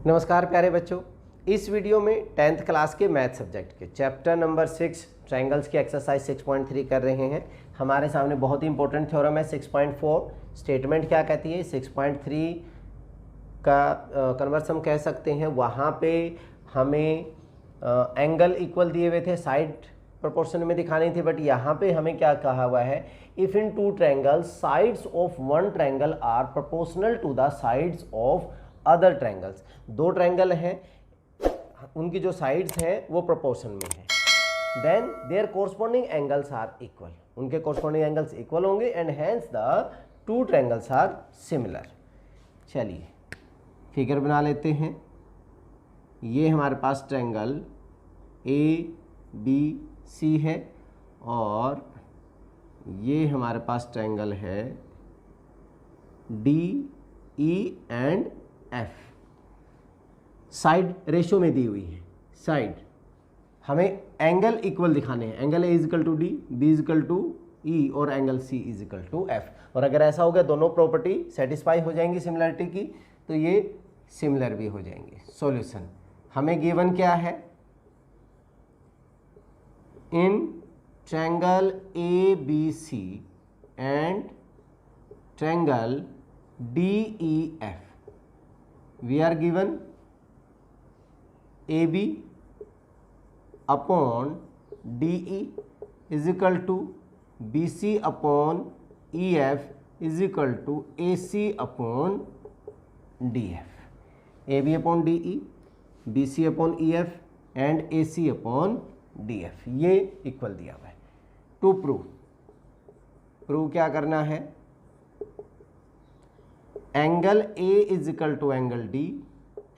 नमस्कार प्यारे बच्चों, इस वीडियो में 10th क्लास के मैथ सब्जेक्ट के चैप्टर नंबर 6 ट्रायंगल्स की एक्सरसाइज 6.3 कर रहे हैं। हमारे सामने बहुत ही इंपॉर्टेंट थ्योरम है 6.4। स्टेटमेंट क्या कहती है? 6.3 का कन्वर्स हम कह सकते हैं। वहाँ पे हमें एंगल इक्वल दिए हुए थे, साइड प्रोपोर्शन में दिखानी थी, बट यहाँ पे हमें क्या कहा हुआ है? If in two triangles sides of one triangle are proportional to the sides of other triangles. दो ट्रायंगल हैं, उनकी जो साइड्स हैं वो प्रोपोर्शन में है, then their corresponding angles are equal, उनके कोरस्पॉन्डिंग एंगल्स इक्वल होंगे and hence the two triangles are similar. चलिए फिगर बना लेते हैं। ये हमारे पास ट्रायंगल ABC है और ये हमारे पास ट्रायंगल है DE and F। Side ratio में दी हुई है, साइड हमें एंगल इक्वल दिखाने हैं। Angle A is equal to D, B is equal to E और angle C is equal to F। और अगर ऐसा हो गया दोनों प्रॉपर्टी सेटिस्फाई हो जाएंगी सिमिलरिटी की, तो ये सिमिलर भी हो जाएंगे। सॉल्यूशन हमें गिवन क्या है? In triangle ABC and triangle DEF we are given AB upon DE is equal to BC upon EF is equal to AC upon DF। AB upon DE, BC upon EF and AC upon DF ये equal दिया हुआ है। To prove क्या करना है? Angle A is equal to angle D,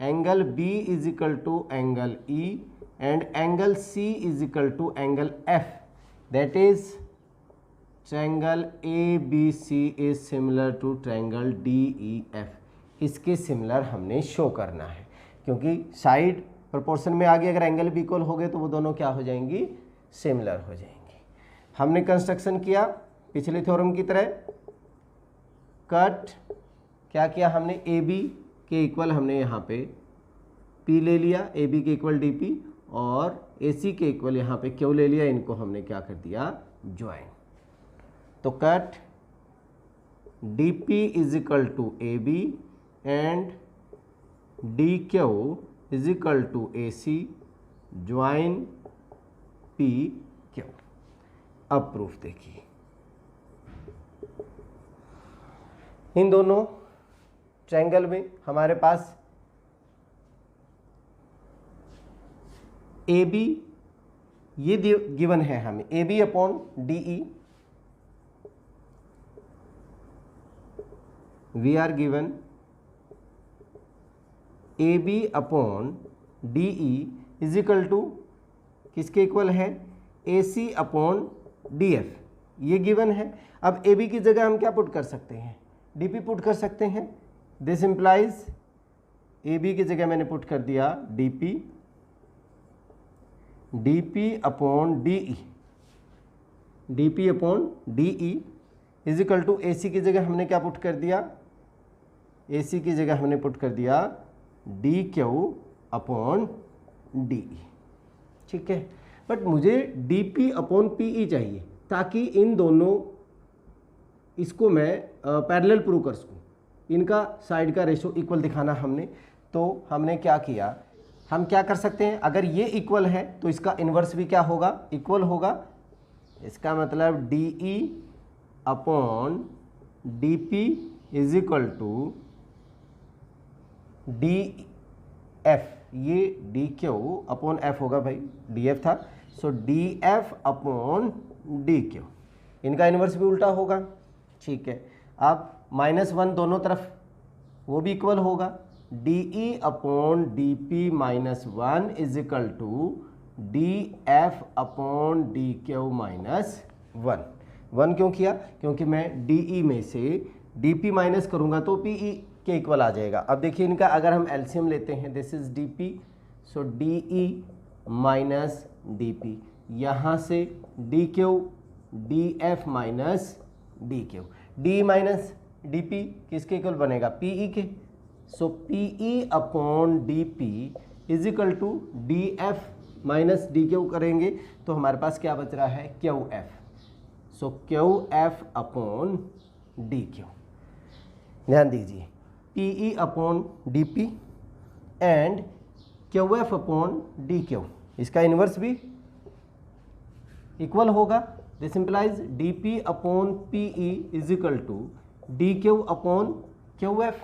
angle B is equal to angle E and angle C is equal to angle F। That is triangle ABC is similar to triangle DEF। इसके similar हमने show करना है, क्योंकि side proportion में आगे अगर angle भी equal हो गए तो वो दोनों क्या हो जाएंगी? सिमिलर हो जाएंगी। हमने कंस्ट्रक्शन किया पिछले थ्योरम की तरह, कट क्या किया हमने? AB के इक्वल हमने यहाँ पे P ले लिया, AB के इक्वल DP, और AC के इक्वल यहाँ पे Q ले लिया। इनको हमने क्या कर दिया? ज्वाइन। तो cut DP is equal to AB and DQ is equal to AC, join PQ। अब प्रूफ देखिए, इन दोनों ट्रायंगल में हमारे पास AB ये गिवन है हमें, AB upon DE we are given AB upon DE is equal to किसके इक्वल है? AC अपॉन DF ये गिवन है। अब AB की जगह हम क्या पुट कर सकते हैं? DP पुट कर सकते हैं। दिस इम्प्लाइज AB की जगह मैंने पुट कर दिया DP upon DE, DP upon DE is equal to AC की जगह हमने क्या पुट कर दिया? AC की जगह हमने पुट कर दिया DQ अपॉन DE। ठीक है, बट मुझे DP अपॉन PE चाहिए ताकि इन दोनों इसको मैं पैरेलल प्रूव कर सकूँ। इनका साइड का रेशो इक्वल दिखाना हमने, तो हमने क्या किया? हम क्या कर सकते हैं? अगर ये इक्वल है तो इसका इन्वर्स भी क्या होगा? इक्वल होगा। इसका मतलब DE upon DP is equal to DF, ये DQ अपॉन F होगा भाई, DF था, सो DF अपॉन DQ। इनका इन्वर्स भी उल्टा होगा। ठीक है, अब -1 दोनों तरफ वो भी इक्वल होगा। DE upon DP -1 is equal to DF upon DQ -1। 1 क्यों किया? क्योंकि मैं DE में से DP माइनस करूँगा तो PE के इक्वल आ जाएगा। अब देखिए इनका अगर हम एलसीएम लेते हैं, this is DP, so DE minus DP, यहाँ से DQ DF minus DQ, DE minus DP किसके इक्वल बनेगा? PE के। So PE upon DP is equal to DF minus DQ करेंगे तो हमारे पास क्या बच रहा है, QF। So QF upon DQ। ध्यान दीजिए, PE upon DP and QF upon DQ, इसका इन्वर्स भी इक्वल होगा। This implies DP upon PE is equal to DQ upon QF।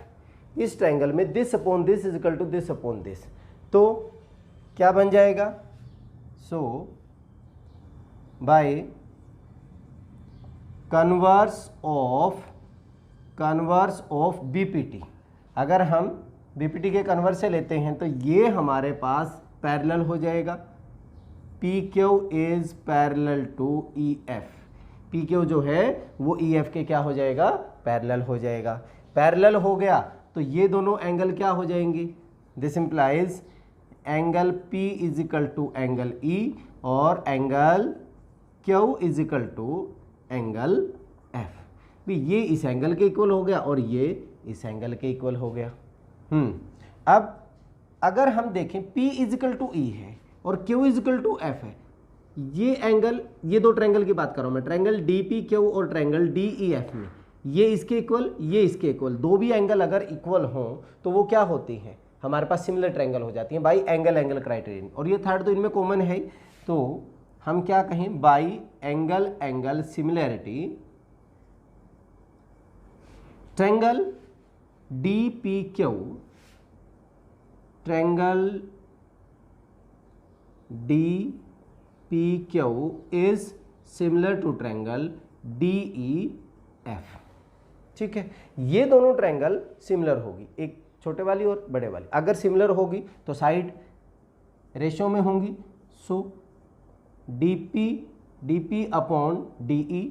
इस ट्रायंगल में this upon this is equal to this upon this, तो क्या बन जाएगा, so by converse of BPT, अगर हम BPT के कन्वर्स से लेते हैं तो ये हमारे पास पैरेलल हो जाएगा। PQ is parallel to EF, PQ जो है वो EF के क्या हो जाएगा, पैरेलल हो जाएगा। पैरेलल हो गया तो ये दोनों एंगल क्या हो जाएंगे, this implies angle P is equal to angle E और angle Q is equal to angle F। भी ये इस एंगल के इक्वल हो गया और ये इस एंगल के इक्वल हो गया। अब अगर हम देखें P is equal to E है और Q is equal to F है, ये एंगल, ये दो ट्रायंगल की बात कर रहा हूं मैं, ट्रायंगल DPQ और ट्रायंगल DEF में ये इसके इक्वल, ये इसके इक्वल, दो भी एंगल अगर इक्वल हों तो वो क्या होती हैं, हमारे पास सिमिलर ट्रायंगल हो जाती हैं बाई एंगल क्राइटेरियन। और ये थर्ड तो इनमें कॉमन है, तो हम क्या कहें, by angle similarity triangle DPQ, triangle DPQ is similar to triangle DEF। ठीक है, ये दोनों ट्रायंगल सिमिलर होगी, एक छोटे वाली और बड़े वाली। अगर सिमिलर होगी तो साइड रेशियो में होंगी। So DP upon DE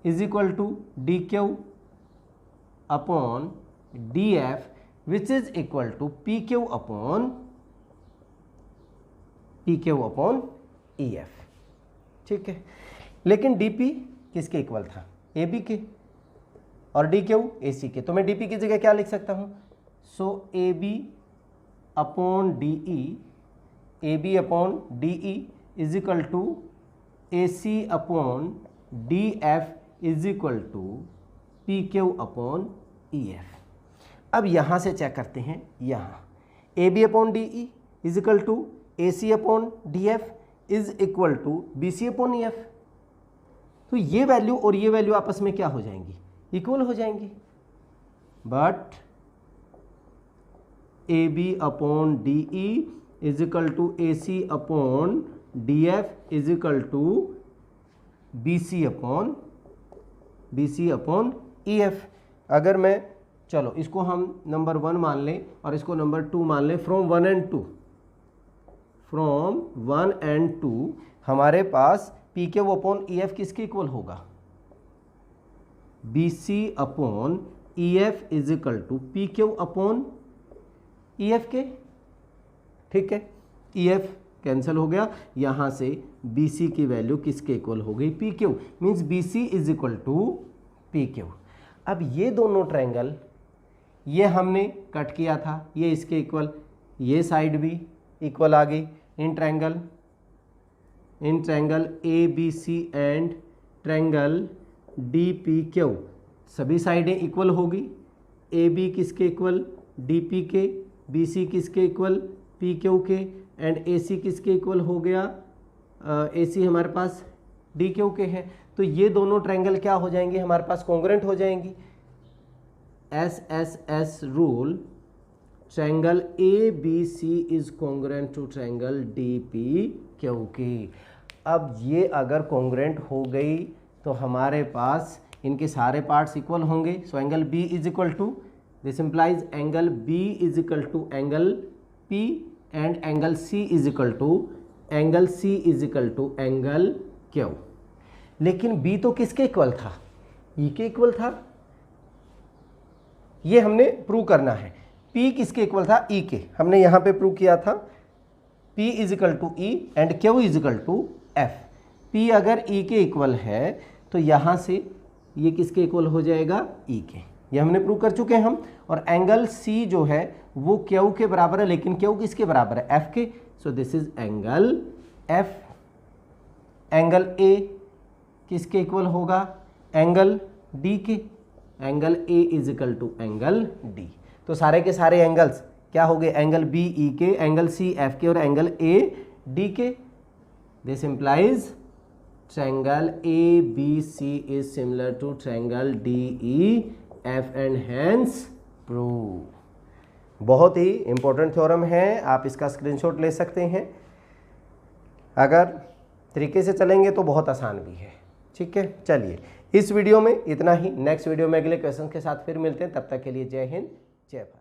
is equal to DQ upon DF which is equal to PQ upon EF। ठीक है, लेकिन DP किसके इक्वल था, AB के, और DQ AC के, तो मैं DP की जगह क्या लिख सकता हूं, so AB upon DE is equal to AC upon DF is equal to PQ upon EF। अब यहां से चेक करते हैं, यहां AB upon DE is equal to AC upon DF is equal to BC upon EF। तो ये value और ये वैल्यू आपस में क्या हो जाएंगी, इक्वल हो जाएंगी। But AB upon DE is equal to AC upon DF is equal to BC upon EF। अगर मैं, चलो इसको हम नंबर 1 मान लें और इसको नंबर 2 मान लें, फ्रॉम 1 एंड 2 हमारे पास PQ अपॉन EF किसके इक्वल होगा, BC upon EF is equal to PQ upon EF के। ठीक है, EF कैंसिल हो गया, यहां से BC की वैल्यू किसके इक्वल हो गई, PQ, means BC is equal to PQ। अब ये दोनों ट्रायंगल, ये हमने कट किया था, ये इसके इक्वल, ये साइड भी इक्वल आ गई। In triangle ABC and triangle DPQ सभी साइडें इक्वल होगी। AB किसके इक्वल, DP के, BC किसके इक्वल, PQ के, एंड AC किसके इक्वल हो गया, AC हमारे पास DQ के है। तो ये दोनों ट्रायंगल क्या हो जाएंगे, हमारे पास कॉन्ग्रुएंट हो जाएंगी। SSS rule, triangle ABC is congruent to triangle DPQ। अब ये अगर कॉन्ग्रुएंट हो गई तो हमारे पास इनके सारे पार्ट्स इक्वल होंगे। So angle B is equal to, this implies angle B is equal to angle P and angle C is equal to angle Q। लेकिन B तो किसके इक्वल था, E के इक्वल था, ये हमने प्रूव करना है। P किसके इक्वल था, E के, हमने यहां पे प्रूव किया था P is equal to E and Q is equal to F। P अगर E के इक्वल है तो यहां से ये किसके इक्वल हो जाएगा, E के। ये हमने प्रूव कर चुके हैं हम। और एंगल सी जो है वो क्यू के बराबर है, लेकिन क्यू किसके बराबर है? एफ के। So this is angle F. Angle A किसके इक्वल होगा? एंगल डी के। Angle A is equal to angle D. तो सारे के सारे एंगल्स क्या हो गए? एंगल बी ई के, एंगल सी एफ के और एंगल ए डी के। This implies triangle A B C is similar to triangle D E F and hence prove. बहुत ही इंपॉर्टेंट थ्योरम है, आप इसका स्क्रीनशॉट ले सकते हैं। अगर तरीके से चलेंगे तो बहुत आसान भी है। ठीक है, चलिए इस वीडियो में इतना ही। नेक्स्ट वीडियो में अगले क्वेश्चन के साथ फिर मिलते हैं। तब तक के लिए जय हिंद, जय भारत।